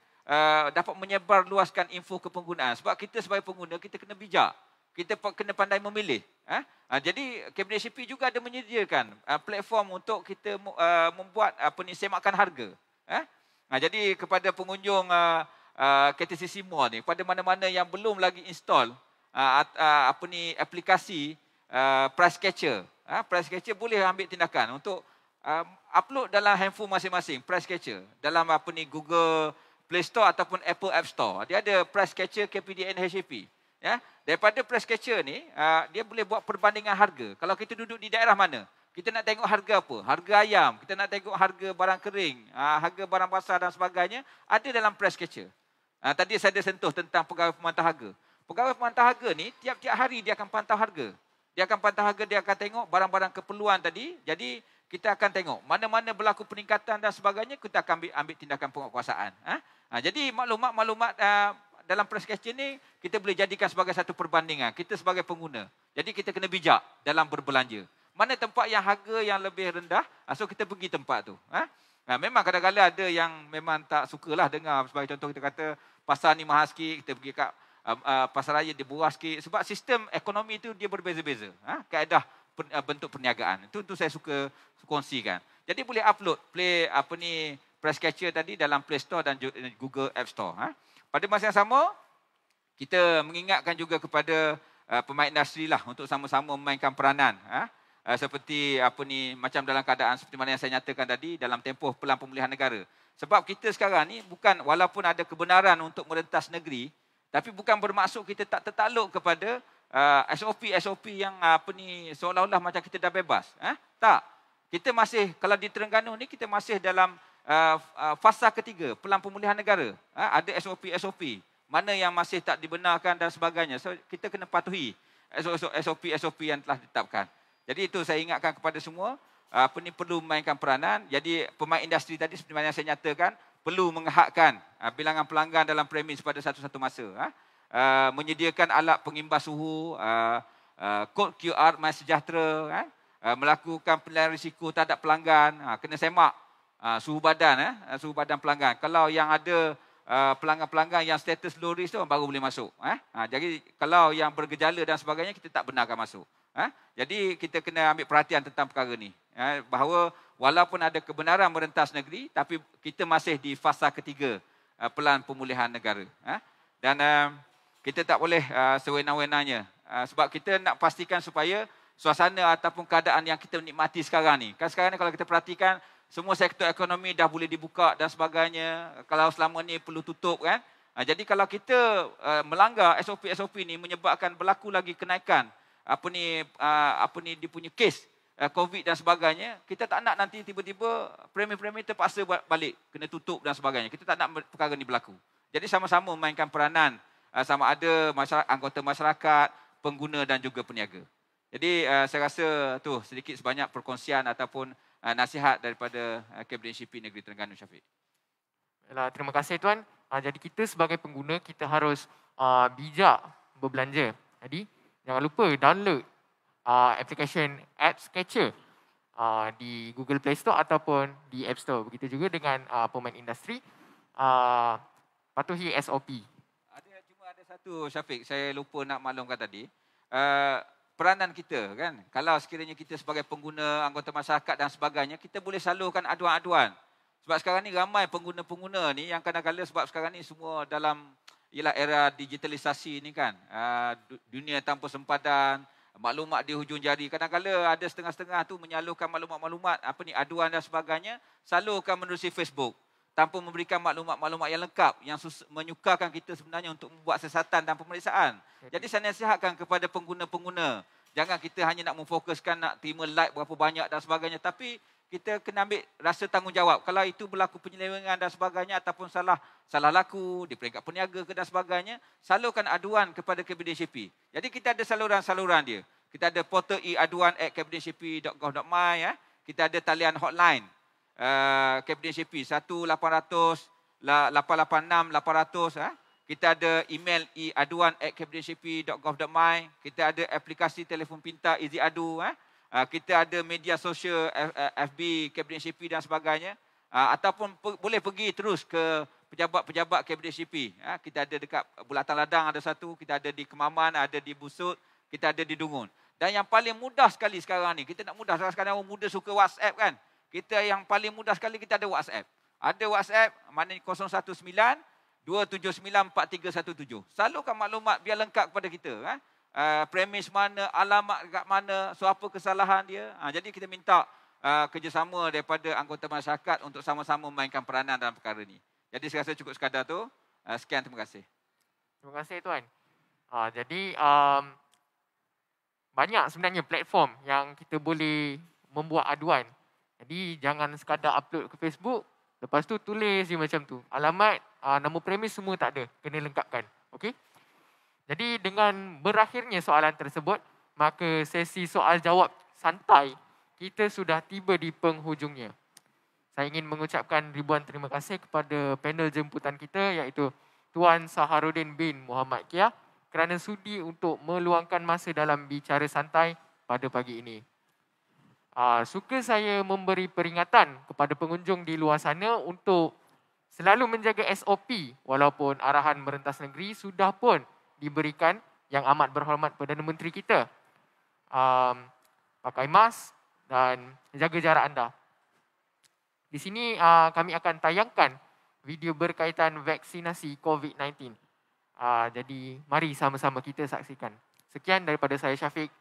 dapat menyebar luaskan info kepenggunaan. Sebab kita sebagai pengguna kita kena bijak. Kita kena pandai memilih. Jadi Kabinet CP juga ada menyediakan platform untuk kita membuat semakan harga. Jadi kepada pengunjung KTCC Mall ni, pada mana-mana yang belum lagi install aplikasi price catcher, price catcher boleh ambil tindakan untuk upload dalam handphone masing-masing price catcher dalam Google Play Store ataupun Apple App Store. Dia ada price catcher KPDN HEP. Daripada price catcher ni, dia boleh buat perbandingan harga. Kalau kita duduk di daerah mana, kita nak tengok harga apa? Harga ayam, kita nak tengok harga barang kering, harga barang basah dan sebagainya, ada dalam price catcher. Tadi saya ada sentuh tentang pegawai pemantau harga. Pegawai pemantau harga ni, tiap-tiap hari dia akan pantau harga. Dia akan pantau harga, dia akan tengok barang-barang keperluan tadi. Jadi, kita akan tengok mana-mana berlaku peningkatan dan sebagainya, kita akan ambil tindakan penguatkuasaan. Jadi, maklumat-maklumat dalam price catcher ni, kita boleh jadikan sebagai satu perbandingan. Kita sebagai pengguna. Jadi, kita kena bijak dalam berbelanja. Mana tempat yang harga yang lebih rendah, so kita pergi tempat tu. Memang kadang-kadang ada yang memang tak sukalah dengar. Sebagai contoh kita kata, pasar ni mahal sikit, kita pergi kat pasar raya dia murah sikit. Sebab sistem ekonomi tu dia berbeza-beza. Kaedah bentuk perniagaan. Itu saya suka kongsikan. Jadi boleh upload price catcher tadi dalam Play Store dan Google App Store. Pada masa yang sama, kita mengingatkan juga kepada pemain industri lah untuk sama-sama memainkan peranan. Seperti macam dalam keadaan seperti mana yang saya nyatakan tadi dalam tempoh pelan pemulihan negara. Sebab kita sekarang ni bukan, walaupun ada kebenaran untuk merentas negeri, tapi bukan bermaksud kita tak tertakluk kepada SOP yang seolah-olah macam kita dah bebas. Tak. Kita masih, kalau di Terengganu ni kita masih dalam fasa ketiga pelan pemulihan negara. Ada SOP mana yang masih tak dibenarkan dan sebagainya. So kita kena patuhi SOP yang telah ditetapkan. Jadi itu saya ingatkan kepada semua, perlu memainkan peranan. Jadi pemain industri tadi seperti mana yang saya nyatakan, perlu menghakkan bilangan pelanggan dalam premis pada satu-satu masa. Menyediakan alat pengimbas suhu, kod QR MySejahtera, melakukan penilaian risiko terhadap pelanggan, kena semak suhu badan pelanggan. Kalau yang ada pelanggan-pelanggan yang status low risk tu baru boleh masuk. Jadi kalau yang bergejala dan sebagainya kita tak benarkan masuk. Jadi kita kena ambil perhatian tentang perkara ni. Bahawa walaupun ada kebenaran merentas negeri, tapi kita masih di fasa ketiga pelan pemulihan negara. Dan kita tak boleh sewenang-wenangnya. Sebab kita nak pastikan supaya suasana ataupun keadaan yang kita nikmati sekarang ni. Kan sekarang ni kalau kita perhatikan, semua sektor ekonomi dah boleh dibuka dan sebagainya. Kalau selama ni perlu tutup kan. Jadi kalau kita melanggar SOP-SOP ni menyebabkan berlaku lagi kenaikan apa ni dia punya kes COVID dan sebagainya, kita tak nak nanti tiba-tiba premi-premi terpaksa balik, kena tutup dan sebagainya. Kita tak nak perkara ni berlaku. Jadi sama-sama memainkan peranan sama ada anggota masyarakat, pengguna dan juga peniaga. Jadi saya rasa tu sedikit sebanyak perkongsian ataupun nasihat daripada Kabinet CP Negeri Terengganu, Syafiq. Terima kasih Tuan. Jadi kita sebagai pengguna kita harus bijak berbelanja. Jadi jangan lupa download application Apps Catcher di Google Play Store ataupun di App Store. Begitu juga dengan pemain industri. Patuhi SOP. Cuma ada satu, Syafiq, saya lupa nak maklumkan tadi. Peranan kita kan, kalau sekiranya kita sebagai pengguna, anggota masyarakat dan sebagainya, kita boleh salurkan aduan-aduan. Sebab sekarang ni ramai pengguna-pengguna ni yang kadang-kadang sebab sekarang ni semua dalam ialah era digitalisasi ni kan. Dunia tanpa sempadan, maklumat di hujung jari. Kadang-kadang ada setengah-setengah tu menyalurkan maklumat-maklumat, aduan dan sebagainya, salurkan menerusi Facebook tanpa memberikan maklumat-maklumat yang lengkap yang menyukarkan kita sebenarnya untuk membuat siasatan dan pemeriksaan. Jadi saya nasihatkan kepada pengguna-pengguna, jangan kita hanya nak memfokuskan nak terima like berapa banyak dan sebagainya, tapi kita kena ambil rasa tanggungjawab. Kalau itu berlaku penyelewengan dan sebagainya ataupun salah laku di peringkat peniaga ke dan sebagainya, salurkan aduan kepada Kabinet CP. Jadi kita ada saluran-saluran dia. Kita ada portal e-aduan@kabinetcp.gov.my, kita ada talian hotline Kabinet CP 1-800-886-800. Kita ada email e-aduan@kabinetcp.gov.my. Kita ada aplikasi telefon pintar Easy Adu. Kita ada media sosial FB Kabinet CP dan sebagainya. Ataupun boleh pergi terus ke pejabat-pejabat Kabinet CP. Kita ada dekat Bulatan Ladang ada satu, kita ada di Kemaman, ada di Busut, kita ada di Dungun. Dan yang paling mudah sekali sekarang ni, kita nak mudah, sekarang orang muda suka WhatsApp kan. Kita yang paling mudah sekali kita ada WhatsApp. Ada WhatsApp, maknanya 019-279-4317. Salurkan maklumat biar lengkap kepada kita. Premis mana, alamat kat mana, so apa kesalahan dia. Jadi kita minta kerjasama daripada anggota masyarakat untuk sama-sama memainkan peranan dalam perkara ni. Jadi saya rasa cukup sekadar tu. Sekian, terima kasih. Terima kasih Tuan. Jadi banyak sebenarnya platform yang kita boleh membuat aduan. Jadi jangan sekadar upload ke Facebook, lepas tu tulis je macam tu. Alamat, nama premis semua tak ada, kena lengkapkan. Okey? Jadi dengan berakhirnya soalan tersebut, maka sesi soal jawab santai kita sudah tiba di penghujungnya. Saya ingin mengucapkan ribuan terima kasih kepada panel jemputan kita iaitu Tuan Saharudin bin Muhammad Kia kerana sudi untuk meluangkan masa dalam bicara santai pada pagi ini. Suka saya memberi peringatan kepada pengunjung di luar sana untuk selalu menjaga SOP walaupun arahan merentas negeri sudah pun diberikan yang amat berhormat Perdana Menteri kita. Pakai mask dan jaga jarak anda. Di sini kami akan tayangkan video berkaitan vaksinasi COVID-19. Jadi mari sama-sama kita saksikan. Sekian daripada saya Syafiq.